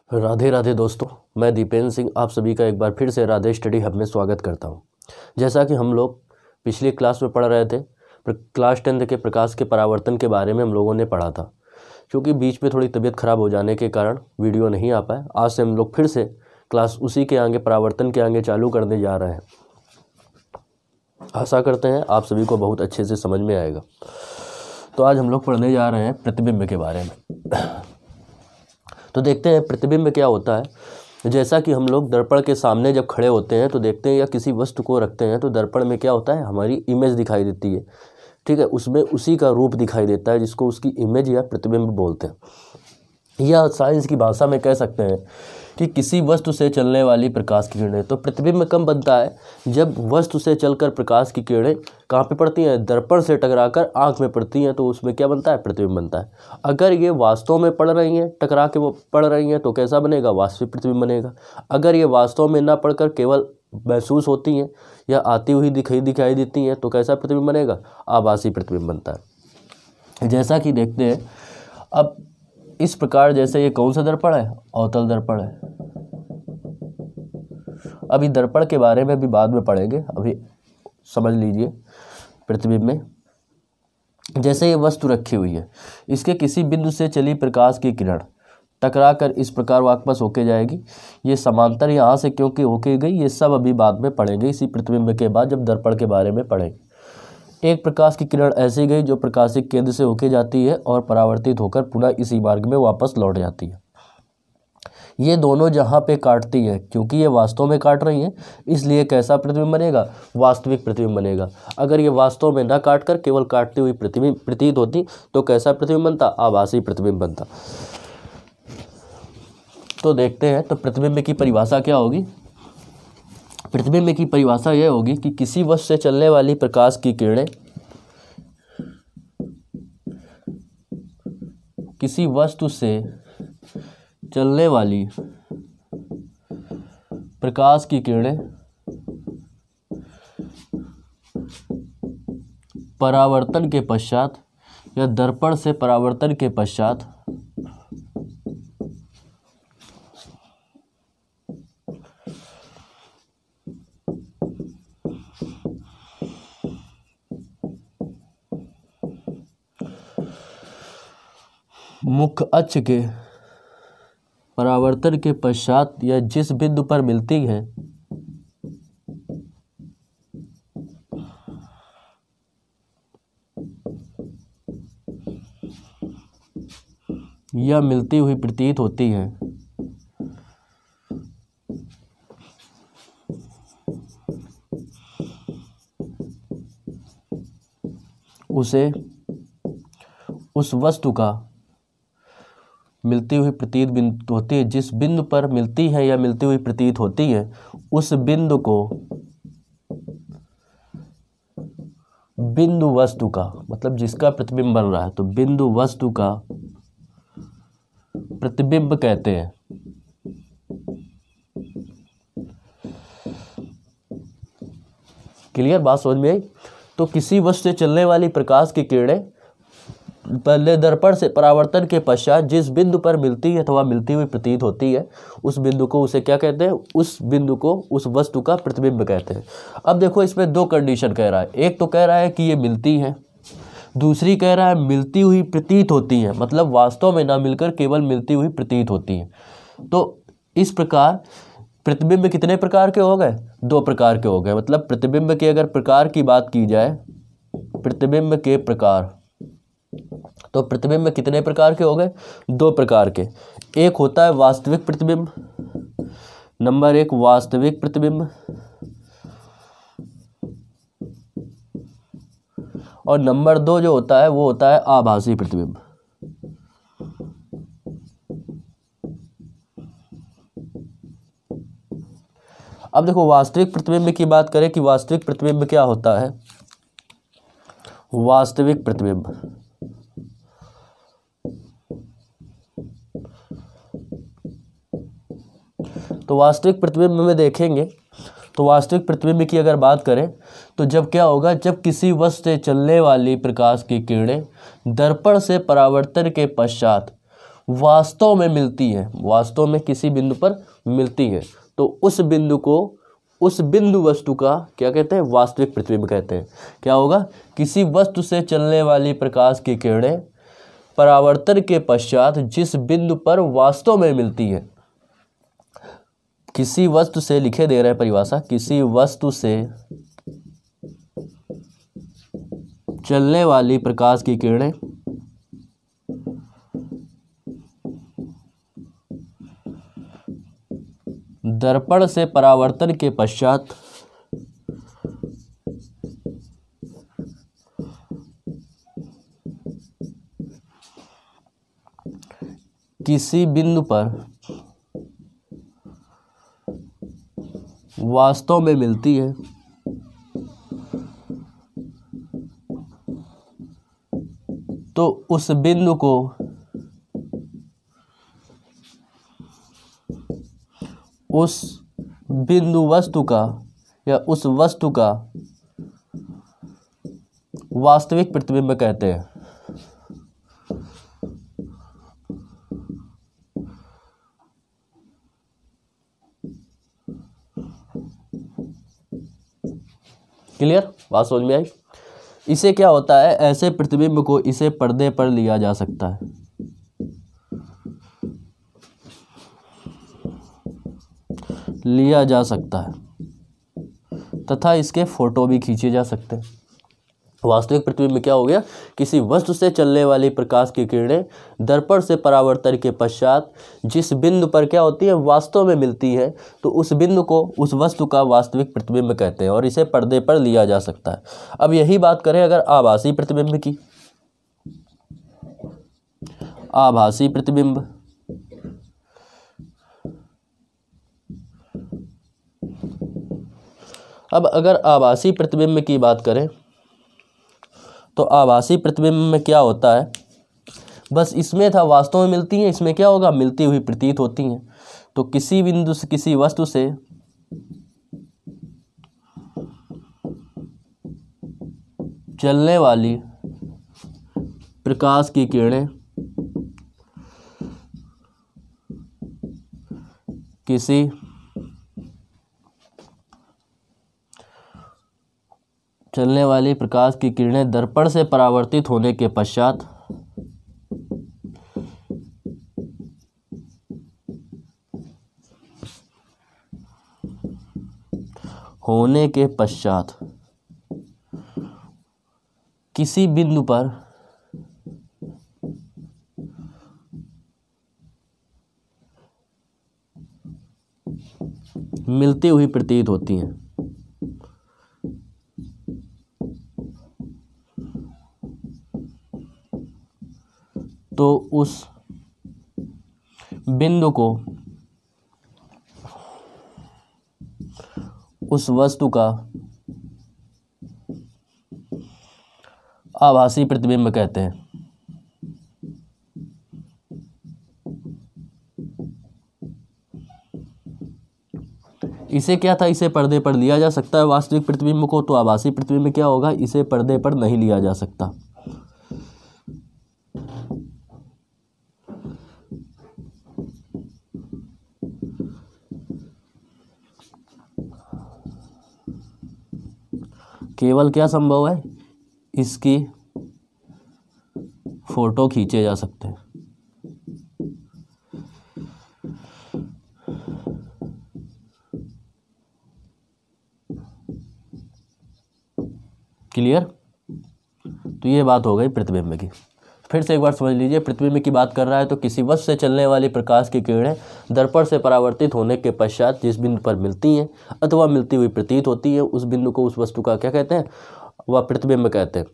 राधे राधे दोस्तों, मैं दीपेंद्र सिंह आप सभी का एक बार फिर से राधे स्टडी हब में स्वागत करता हूं। जैसा कि हम लोग पिछली क्लास में पढ़ रहे थे, क्लास 10 के प्रकाश के परावर्तन के बारे में हम लोगों ने पढ़ा था। क्योंकि बीच में थोड़ी तबीयत खराब हो जाने के कारण वीडियो नहीं आ पाए, आज से हम लोग फिर से क्लास उसी के आगे परावर्तन के आगे चालू करने जा रहे हैं। आशा करते हैं आप सभी को बहुत अच्छे से समझ में आएगा। तो आज हम लोग पढ़ने जा रहे हैं प्रतिबिंब के बारे में। तो देखते हैं प्रतिबिंब क्या होता है। जैसा कि हम लोग दर्पण के सामने जब खड़े होते हैं तो देखते हैं या किसी वस्तु को रखते हैं तो दर्पण में क्या होता है, हमारी इमेज दिखाई देती है। ठीक है, उसमें उसी का रूप दिखाई देता है जिसको उसकी इमेज या प्रतिबिंब बोलते हैं। या साइंस की भाषा में कह सकते हैं कि किसी वस्तु से चलने वाली प्रकाश की किरणें। तो प्रतिबिंब कब बनता है, जब वस्तु से चलकर प्रकाश की किरणें कहाँ पे पड़ती हैं, दर्पण से टकराकर आँख में पड़ती हैं, तो उसमें क्या बनता है, प्रतिबिंब बनता है। अगर ये वास्तव में पड़ रही हैं, टकरा के वो पड़ रही हैं, तो कैसा बनेगा, वास्तविक प्रतिबिंब बनेगा। अगर ये वास्तव में ना पड़कर केवल महसूस होती हैं या आती हुई दिखाई देती हैं, तो कैसा प्रतिबिंब बनेगा, आभासी प्रतिबिंब बनता है। जैसा कि देखते हैं अब इस प्रकार, जैसे ये कौन सा दर्पण है, अवतल दर्पण है। अभी दर्पण के बारे में भी बाद में पढ़ेंगे, अभी समझ लीजिए प्रतिबिंब में। जैसे ये वस्तु रखी हुई है, इसके किसी बिंदु से चली प्रकाश की किरण टकरा कर इस प्रकार वापस होके जाएगी। ये समांतर यहाँ से क्योंकि होके गई, ये सब अभी बाद में पढ़ेंगे इसी प्रतिबिंब के बाद, जब दर्पण के बारे में पढ़ेंगे। एक प्रकाश की किरण ऐसी गई जो प्रकाशिक केंद्र से होके जाती है और परावर्तित होकर पुनः इसी मार्ग में वापस लौट जाती है। ये दोनों जहाँ पे काटती हैं, क्योंकि ये वास्तव में काट रही हैं, इसलिए कैसा प्रतिबिंब बनेगा, वास्तविक प्रतिबिंब बनेगा। अगर ये वास्तव में ना काट कर केवल काटती हुई प्रतिबिंब प्रतीत होती, तो कैसा प्रतिबिंब बनता, आभासी प्रतिबिंब बनता। तो देखते हैं, तो प्रतिबिंब की परिभाषा क्या होगी। प्रतिबिंब की परिभाषा यह होगी कि किसी वस्तु से चलने वाली प्रकाश की किरणें, किसी वस्तु से चलने वाली प्रकाश की किरणें परावर्तन के पश्चात या दर्पण से परावर्तन के पश्चात मुख्य अक्ष के परावर्तन के पश्चात या जिस बिंदु पर मिलती है, या मिलती हुई प्रतीत होती है, उसे उस वस्तु का मिलती हुई प्रतीत बिंदु होती है, जिस बिंदु पर मिलती है या मिलती हुई प्रतीत होती है, उस बिंदु को बिंदु वस्तु का, मतलब जिसका प्रतिबिंब बन रहा है, तो बिंदु वस्तु का प्रतिबिंब कहते हैं। क्लियर, बात समझ में आई। तो किसी वस्तु से चलने वाली प्रकाश की किरणें पहले दर्पण से परावर्तन के पश्चात जिस बिंदु पर मिलती है अथवा मिलती हुई प्रतीत होती है, उस बिंदु को उसे क्या कहते हैं, उस बिंदु को उस वस्तु का प्रतिबिंब कहते हैं। अब देखो, इसमें दो कंडीशन कह रहा है। एक तो कह रहा है कि ये मिलती है, दूसरी कह रहा है मिलती हुई प्रतीत होती है, मतलब वास्तव में ना मिलकर केवल मिलती हुई प्रतीत होती है। तो इस प्रकार प्रतिबिंब कितने प्रकार के हो गए, दो प्रकार के हो गए। मतलब प्रतिबिंब के अगर प्रकार की बात की जाए, प्रतिबिंब के प्रकार, तो प्रतिबिंब कितने प्रकार के हो गए, दो प्रकार के। एक होता है वास्तविक प्रतिबिंब, नंबर एक वास्तविक प्रतिबिंब, और नंबर दो जो होता है वो होता है आभासी प्रतिबिंब। अब देखो, वास्तविक प्रतिबिंब की बात करें कि वास्तविक प्रतिबिंब क्या होता है। वास्तविक प्रतिबिंब, तो वास्तविक प्रतिबिंब में देखेंगे, तो वास्तविक प्रतिबिंब की अगर बात करें तो जब क्या होगा, जब किसी वस्तु से चलने वाली प्रकाश की किरणें दर्पण से परावर्तन के पश्चात वास्तव में मिलती है, वास्तव में किसी बिंदु पर मिलती है, तो उस बिंदु को, उस बिंदु वस्तु का क्या कहते हैं? वास्तविक प्रतिबिंब कहते हैं। क्या होगा? किसी वस्तु से चलने वाली प्रकाश की किरणें परावर्तन के पश्चात जिस बिंदु पर वास्तव में मिलती है, किसी वस्तु से, लिखे दे रहे हैं परिभाषा, किसी वस्तु से चलने वाली प्रकाश की किरणें दर्पण से परावर्तन के पश्चात किसी बिंदु पर वास्तव में मिलती है, तो उस बिंदु को उस बिंदु वस्तु का या उस वस्तु का वास्तविक प्रतिबिंब कहते हैं। क्लियर? बात समझ में आई? इसे क्या होता है? ऐसे प्रतिबिंब को इसे पर्दे पर लिया जा सकता है, लिया जा सकता है तथा इसके फोटो भी खींचे जा सकते हैं। वास्तविक प्रतिबिंब क्या हो गया? किसी वस्तु से चलने वाली प्रकाश की किरणें दर्पण से परावर्तन के पश्चात जिस बिंदु पर क्या होती है? वास्तव में मिलती है, तो उस बिंदु को, उस वस्तु का वास्तविक प्रतिबिंब कहते हैं और इसे पर्दे पर लिया जा सकता है। अब यही बात करें अगर आभासी प्रतिबिंब की, आभासी प्रतिबिंब, अब अगर आभासी प्रतिबिंब की बात करें तो आभासी प्रतिबिंब में क्या होता है? बस इसमें था वास्तव में मिलती हैं, इसमें क्या होगा? मिलती हुई प्रतीत होती हैं। तो किसी बिंदु से, किसी वस्तु से चलने वाली प्रकाश की किरणें किसी चलने वाली प्रकाश की किरणें दर्पण से परावर्तित होने के पश्चात किसी बिंदु पर मिलती हुई प्रतीत होती हैं। तो उस बिंदु को, उस वस्तु का आभासी प्रतिबिंब कहते हैं। इसे क्या था? इसे पर्दे पर लिया जा सकता है वास्तविक प्रतिबिंब को, तो आभासी प्रतिबिंब क्या होगा? इसे पर्दे पर नहीं लिया जा सकता। केवल क्या संभव है? इसकी फोटो खींचे जा सकते हैं। क्लियर? तो ये बात हो गई प्रतिबिंब की। फिर से एक बार समझ लीजिए, प्रतिबिंब की बात कर रहा है तो किसी वस्तु से चलने वाली प्रकाश की किरणें दर्पण से परावर्तित होने के पश्चात जिस बिंदु पर मिलती हैं अथवा मिलती हुई प्रतीत होती है, उस बिंदु को, उस वस्तु का क्या कहते हैं? वह प्रतिबिंब कहते हैं।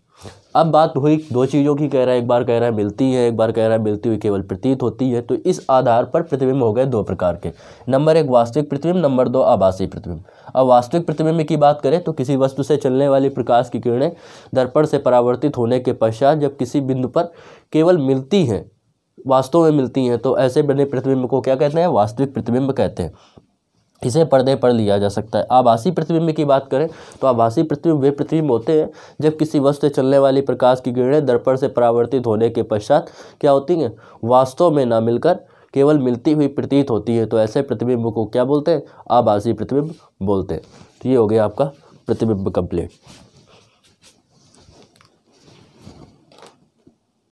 अब बात हुई दो चीज़ों की, कह रहा है एक बार कह रहा है मिलती है, एक बार कह रहा है मिलती हुई केवल प्रतीत होती है। तो इस आधार पर प्रतिबिंब हो गए दो प्रकार के, नंबर एक वास्तविक प्रतिबिंब, नंबर दो आभासी प्रतिबिंब। अब वास्तविक प्रतिबिंब की बात करें तो किसी वस्तु से चलने वाली प्रकाश की किरणें दर्पण से परावर्तित होने के पश्चात जब किसी बिंदु पर केवल मिलती हैं, वास्तव में मिलती हैं, तो ऐसे बने प्रतिबिंब को क्या कहते हैं? वास्तविक प्रतिबिंब कहते हैं। इसे पर्दे पर लिया जा सकता है। आभासी प्रतिबिंब की बात करें तो आभासी प्रतिबिंब वे प्रतिबिंब होते हैं जब किसी वस्तु से चलने वाली प्रकाश की किरणें दर्पण से परावर्तित होने के पश्चात क्या होती हैं, वास्तव में ना मिलकर केवल मिलती हुई प्रतीत होती है। तो ऐसे प्रतिबिंब को क्या बोलते हैं, आभासी प्रतिबिंब बोलते हैं। तो ये हो गया आपका प्रतिबिंब कंप्लीट।